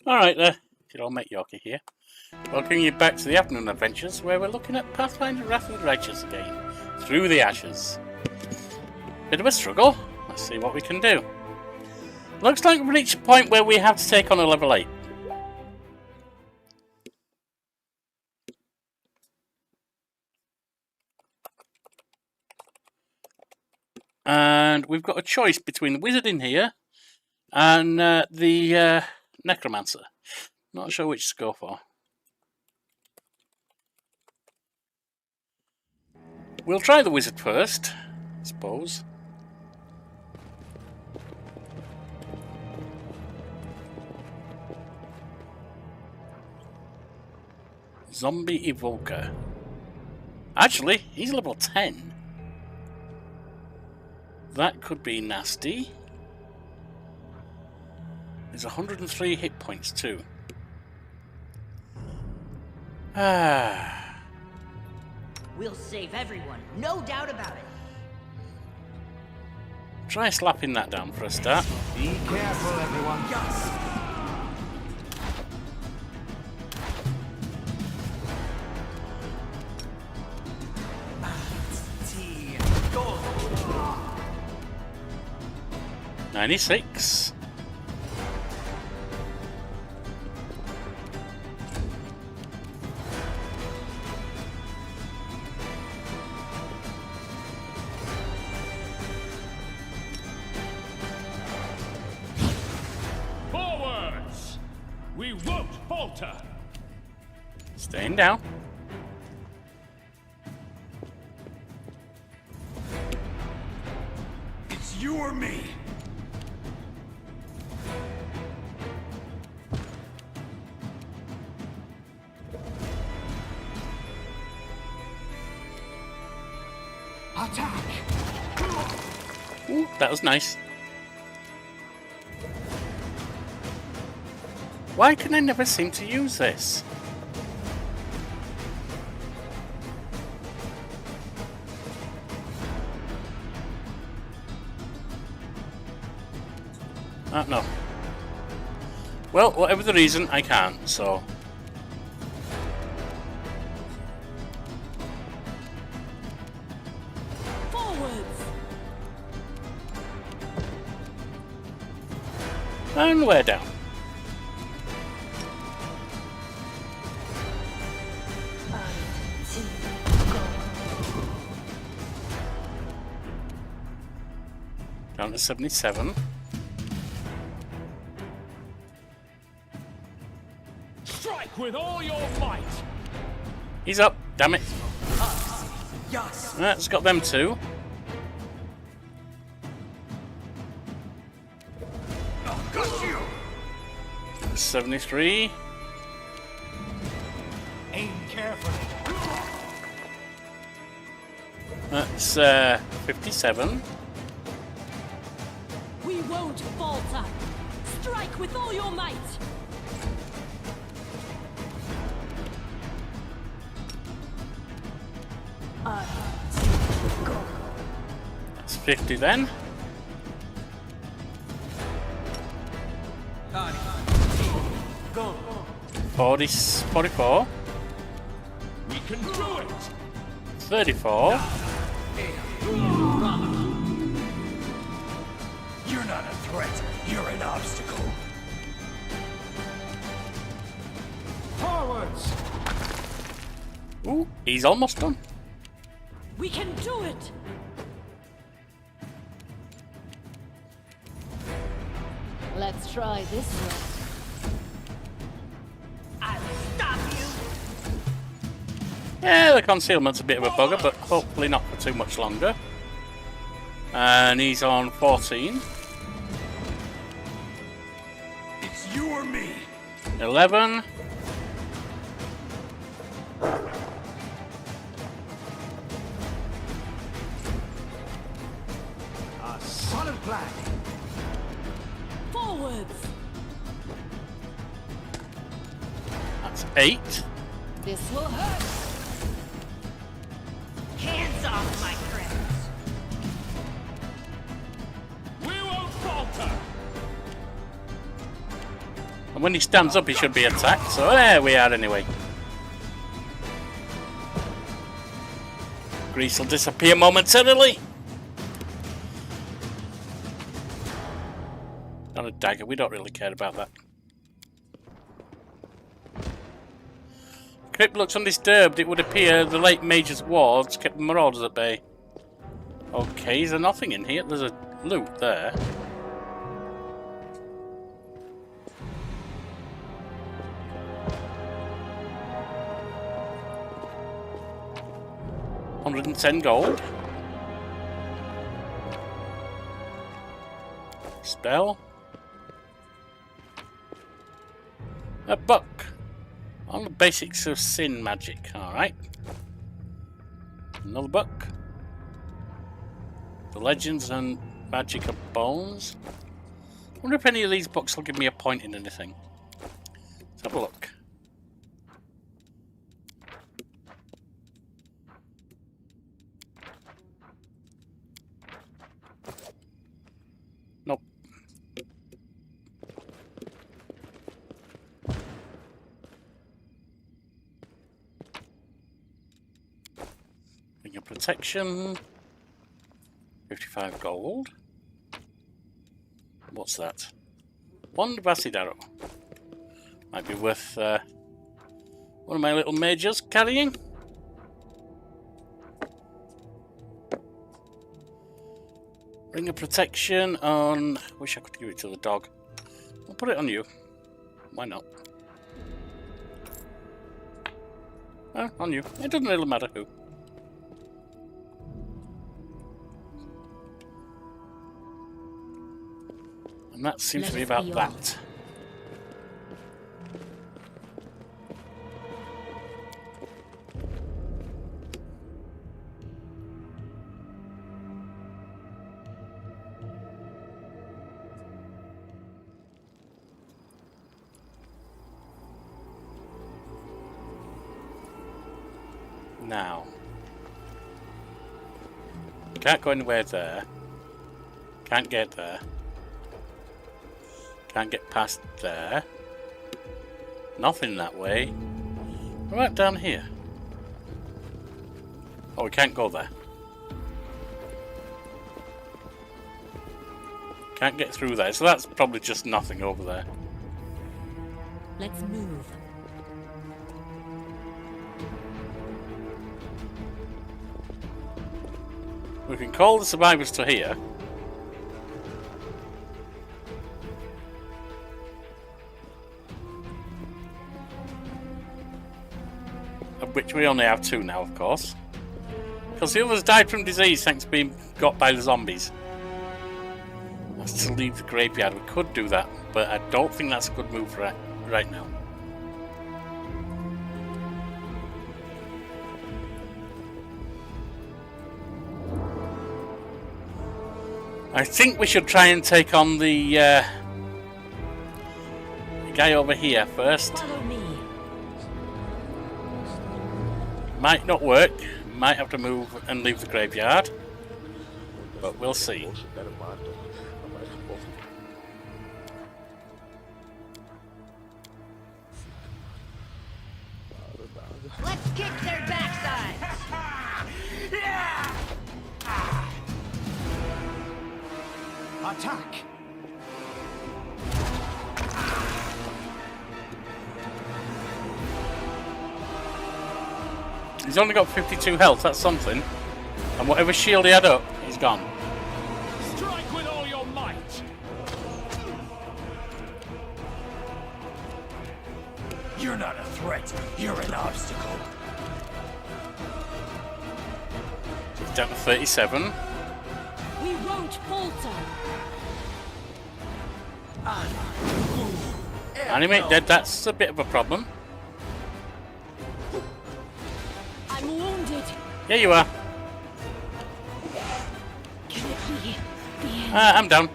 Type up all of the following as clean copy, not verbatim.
Alright there, good old mate Yorkie here. Welcoming you back to the afternoon adventures where we're looking at Pathfinder Wrath of the Righteous again. Through the Ashes. Bit of a struggle, let's see what we can do. Looks like we've reached a point where we have to take on a level 8. And we've got a choice between the wizard in here and the necromancer. Not sure which to go for. We'll try the wizard first, I suppose. Zombie Evoker. Actually, he's level 10. That could be nasty. There's 103 hit points too. We'll save everyone, no doubt about it. Try slapping that down for a start. Be careful, everyone. Yes. Go. 96. Forwards! We won't falter! Staying down. It's you or me. Attack! Ooh, that was nice. Why can I never seem to use this? No. Well, whatever the reason, I can't, so... Forwards! And we're down. Down to 77. Strike with all your might! He's up, damn it. Yes. That's got them too. Got you. 73. Aim carefully. That's 57. We won't falter! Strike with all your might! That's 50 then. Go. 44. We can do it! 34. You're not a threat. You're an obstacle. Forwards. Ooh, he's almost done. We can do it! Let's try this one. I'll stop you! Yeah, the concealment's a bit of a bugger, but hopefully not for too much longer. And he's on 14. It's you or me. 11. A solid plan. Forwards! That's 8. This will hurt! Hands off my friends! We won't falter! And when he stands up, he should be attacked. So there we are anyway. Grease will disappear momentarily. Not a dagger. We don't really care about that. Crypt looks undisturbed. It would appear the late Major's wards kept the marauders at bay. Okay, is there nothing in here? There's a loot there. $110 gold. Spell. A book. On the basics of sin magic. Alright. Another book. The legends and magic of bones. I wonder if any of these books will give me a point in anything. Let's have a look. Nope. Ring of protection. 55 gold. What's that? Wand of acid arrow. Might be worth one of my little mages carrying. Ring of protection on... Wish I could give it to the dog. I'll put it on you. Why not? On you. It doesn't really matter who. And that seems to be about that. Now, can't go anywhere there. Can't get there. Can't get past there. Nothing that way. What about down here? Oh, we can't go there. Can't get through there, so that's probably just nothing over there. Let's move. We can call the survivors to here. Of which we only have 2 now, of course. Because the others died from disease thanks to being got by the zombies. That's to leave the graveyard. We could do that, but I don't think that's a good move right now. I think we should try and take on the guy over here first. Follow me. Might not work. Might have to move and leave the graveyard. But we'll see. Let's kick their backsides. Attack! He's only got 52 health, that's something. And whatever shield he had up, he's gone. Strike with all your might. You're not a threat. You're an obstacle. He's down to 37. We won't falter. Animate dead, that's a bit of a problem. I'm wounded. Yeah, you are. Can it be the end? I'm down.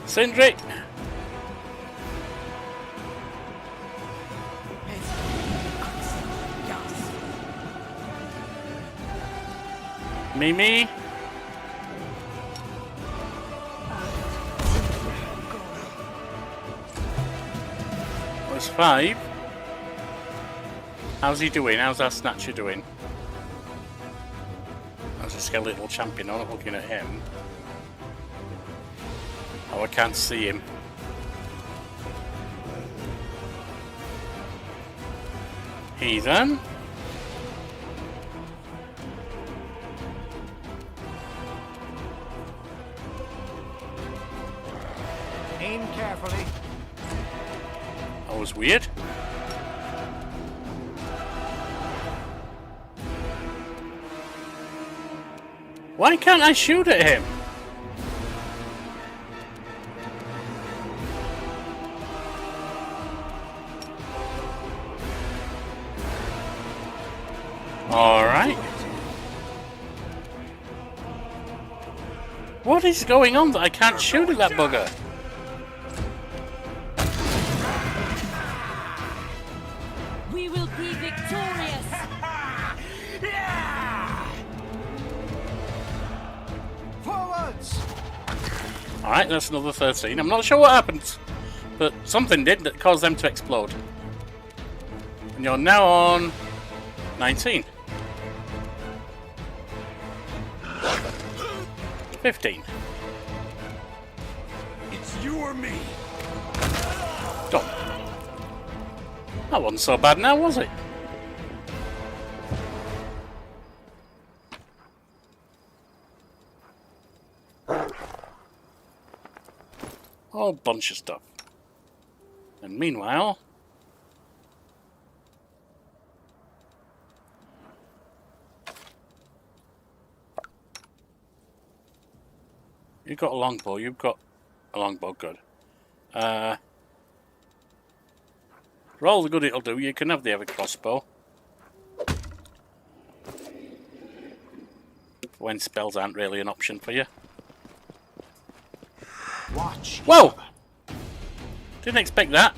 Sindri! Mimi. There's 5. How's he doing? How's our Snatcher doing? How's a skeletal champion? I'm not looking at him. Oh, I can't see him. Heathen. Aim carefully. That was weird. Why can't I shoot at him? Alright. What is going on that I can't shoot at that bugger? We will be victorious. Forwards! Alright, that's another 13. I'm not sure what happened, but something did that caused them to explode. And you're now on 19. 15. It's you or me. Done. That wasn't so bad now, was it? Whole bunch of stuff. And meanwhile... You've got a longbow, you've got a longbow, good. For all the good it'll do, you can have the heavy crossbow. When spells aren't really an option for you. Watch. Whoa! Didn't expect that.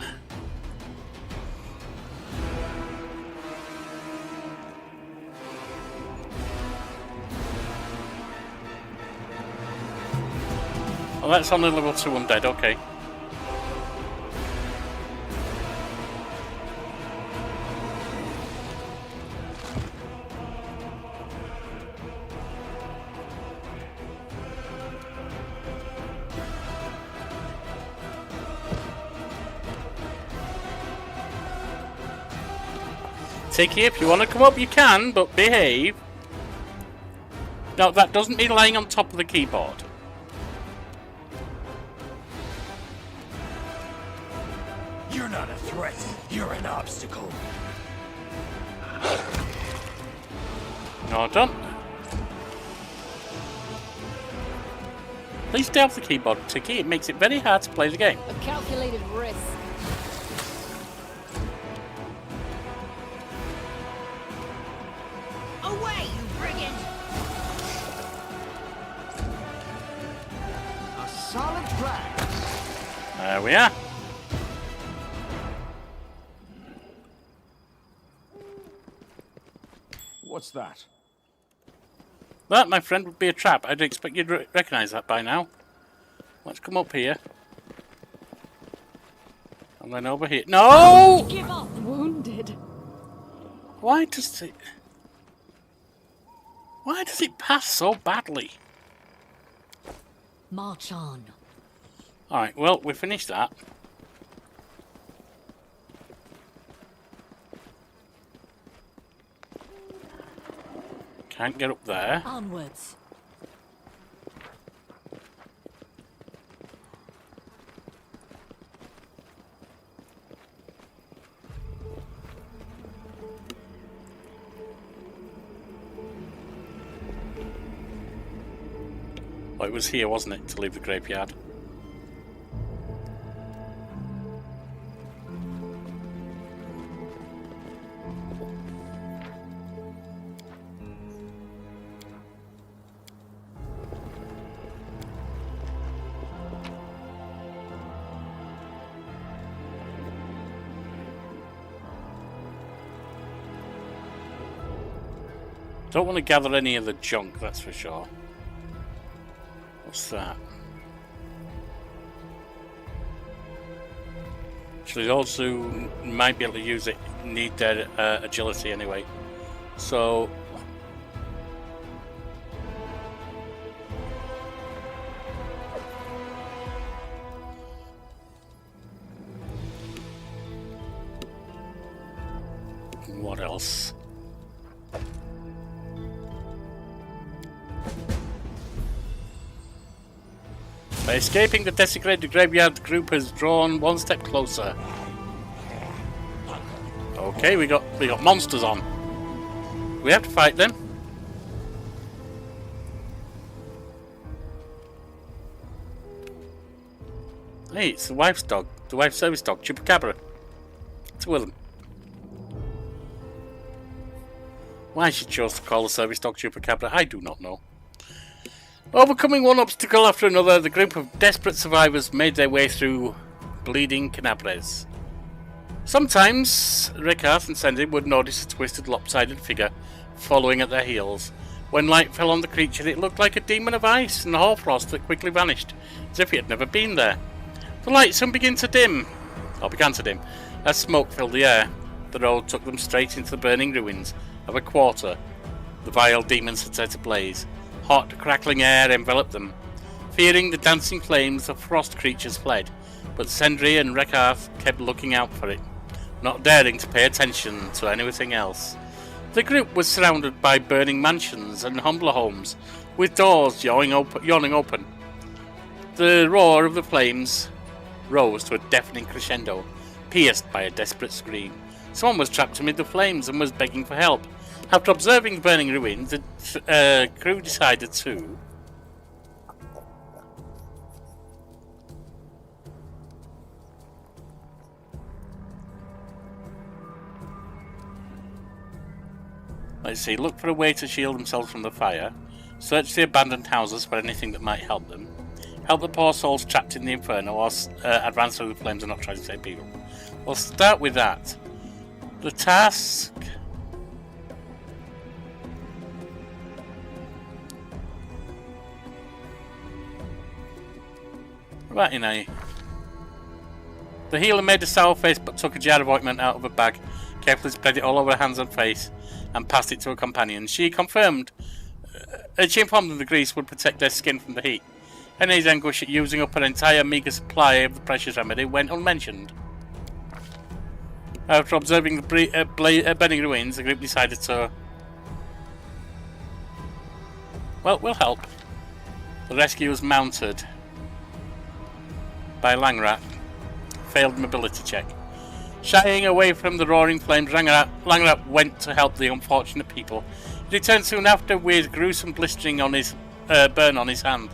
Oh, that's on the level 2 undead, okay. Tiki, if you want to come up, you can, but behave. No, that doesn't mean lying on top of the keyboard. You're not a threat. You're an obstacle. No, don't. Please stay off the keyboard, Tiki. It makes it very hard to play the game. A calculated risk. Away, you brigand! A solid plan. There we are. What's that? That, my friend, would be a trap. I'd expect you'd recognise that by now. Let's come up here. And then over here. No! Give up! Wounded. Why does it... Why does it pass so badly? March on. Alright, well, we finished that. Can't get up there. Onwards. Well, it was here, wasn't it, to leave the graveyard? Don't want to gather any of the junk, that's for sure. What's that? Actually, those who might be able to use it need their agility anyway. So... what else? By escaping the desecrated graveyard, the group has drawn one step closer. Okay, we got monsters on. We have to fight them. Hey, it's the wife's dog. The wife's service dog, Chupacabra. Two of them. Why she chose to call the service dog Chupacabra, I do not know. Overcoming one obstacle after another, the group of desperate survivors made their way through bleeding canabres. Sometimes, Rekarth and Sandy would notice a twisted, lopsided figure following at their heels. When light fell on the creature, it looked like a demon of ice and hoarfrost that quickly vanished, as if it had never been there. The light soon began to dim, as smoke filled the air. The road took them straight into the burning ruins of a quarter the vile demons had set ablaze. Hot, crackling air enveloped them. Fearing the dancing flames, the frost creatures fled, but Sendri and Rekarth kept looking out for it, not daring to pay attention to anything else. The group was surrounded by burning mansions and humbler homes, with doors yawning open. The roar of the flames rose to a deafening crescendo, pierced by a desperate scream. Someone was trapped amid the flames and was begging for help. After observing the burning ruins, the crew decided to... let's see, look for a way to shield themselves from the fire, search the abandoned houses for anything that might help them, help the poor souls trapped in the inferno, or advance through the flames and not try to save people. We'll start with that. The task... right, you know. The healer made a sour face but took a jar of ointment out of a bag, carefully spread it all over her hands and face, and passed it to a companion. She informed them the grease would protect their skin from the heat. Henry's anguish at using up an entire meagre supply of the precious remedy went unmentioned. After observing the burning ruins, the group decided to... well, we'll help. The rescue was mounted by Langrat. Failed mobility check. Shying away from the roaring flames, Langrat went to help the unfortunate people. He returned soon after with gruesome blistering on his burn on his hand.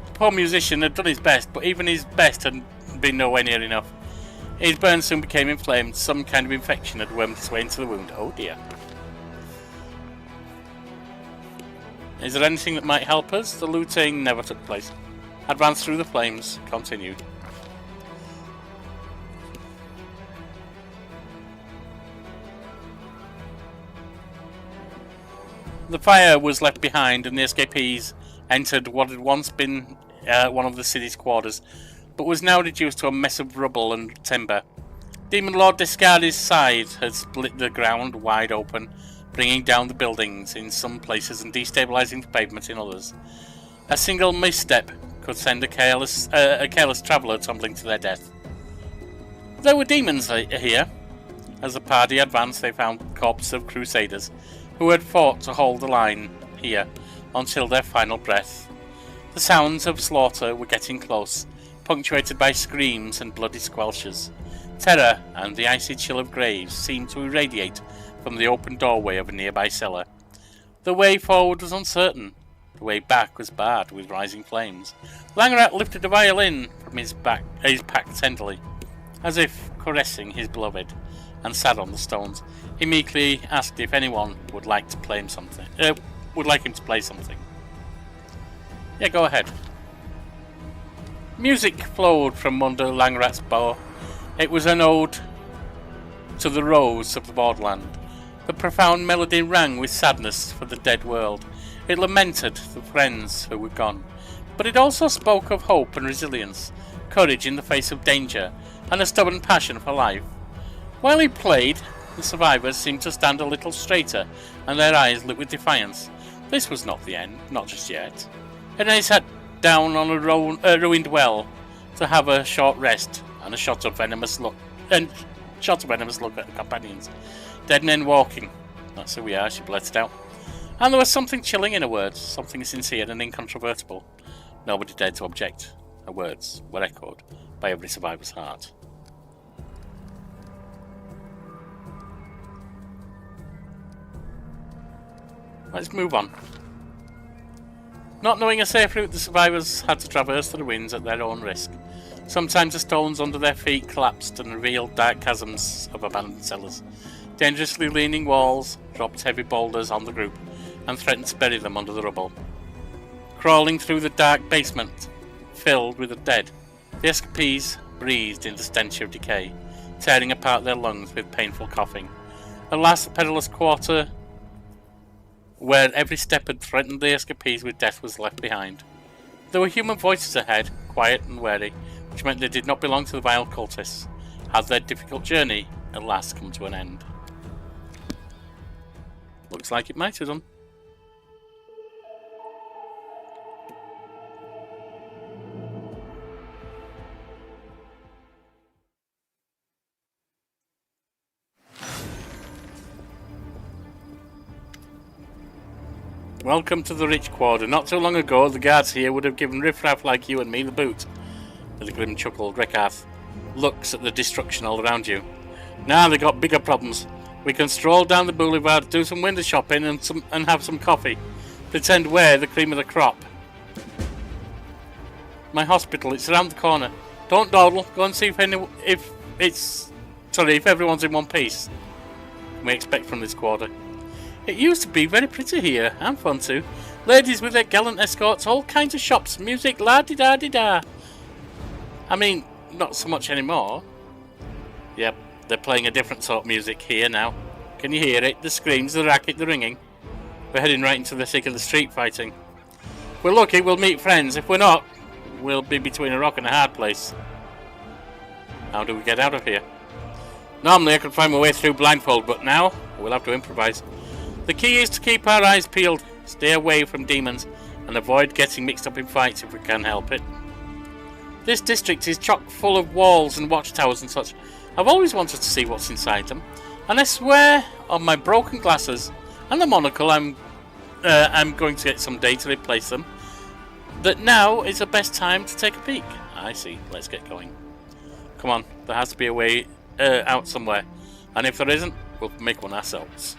The poor musician had done his best, but even his best had been nowhere near enough. His burn soon became inflamed. Some kind of infection had wormed its way into the wound. Oh dear. Is there anything that might help us? The looting never took place. Advance through the flames. Continued. The fire was left behind and the escapees entered what had once been one of the city's quarters, but was now reduced to a mess of rubble and timber. Demon Lord Descartes' scythe had split the ground wide open, bringing down the buildings in some places and destabilizing the pavement in others. A single misstep could send a careless traveller tumbling to their death. There were demons here. As the party advanced, they found corpses of crusaders who had fought to hold the line here until their final breath. The sounds of slaughter were getting close, punctuated by screams and bloody squelches. Terror and the icy chill of graves seemed to irradiate from the open doorway of a nearby cellar. The way forward was uncertain. The way back was barred with rising flames. Langrat lifted a violin from his pack tenderly, as if caressing his beloved, and sat on the stones. He meekly asked if anyone would like to play him something. Would like him to play something. Yeah, go ahead. Music flowed from under Langrat's bow. It was an ode to the rose of the borderland, The profound melody rang with sadness for the dead world. It lamented the friends who were gone, but it also spoke of hope and resilience, courage in the face of danger, and a stubborn passion for life. While he played, the survivors seemed to stand a little straighter, and their eyes lit with defiance. This was not the end, not just yet. And they sat down on a ruined well to have a short rest and a shot of venomous look at the companions. Dead men walking. That's who we are, she blurted out. And there was something chilling in her words, something sincere and incontrovertible. Nobody dared to object. Her words were echoed by every survivor's heart. Let's move on. Not knowing a safe route, the survivors had to traverse the ruins at their own risk. Sometimes the stones under their feet collapsed and revealed dark chasms of abandoned cellars. Dangerously leaning walls dropped heavy boulders on the group and threatened to bury them under the rubble. Crawling through the dark basement filled with the dead, the escapees breathed in the stench of decay, tearing apart their lungs with painful coughing. At last, the perilous quarter where every step had threatened the escapees with death was left behind. There were human voices ahead, quiet and wary, which meant they did not belong to the vile cultists. Had their difficult journey at last come to an end? Looks like it might have done. Welcome to the rich quarter. Not too long ago, the guards here would have given riffraff like you and me the boot. With a grim chuckle, Rekarth looks at the destruction all around you. Now they got bigger problems. We can stroll down the boulevard, do some window shopping and have some coffee. Pretend we're the cream of the crop. My hospital, it's around the corner. Don't dawdle. Go and see if everyone's in one piece. What we expect from this quarter. It used to be very pretty here, and fun too. Ladies with their gallant escorts, all kinds of shops, music, la-di-da-di-da. I mean, not so much anymore. Yep, they're playing a different sort of music here now. Can you hear it? The screams, the racket, the ringing. We're heading right into the thick of the street fighting. If we're lucky, we'll meet friends. If we're not, we'll be between a rock and a hard place. How do we get out of here? Normally I could find my way through blindfold, but now we'll have to improvise. The key is to keep our eyes peeled, stay away from demons, and avoid getting mixed up in fights if we can help it. This district is chock full of walls and watchtowers and such. I've always wanted to see what's inside them, and I swear on my broken glasses and the monocle I'm going to get someday to replace them, that now is the best time to take a peek. I see, let's get going. Come on, there has to be a way out somewhere, and if there isn't, we'll make one ourselves.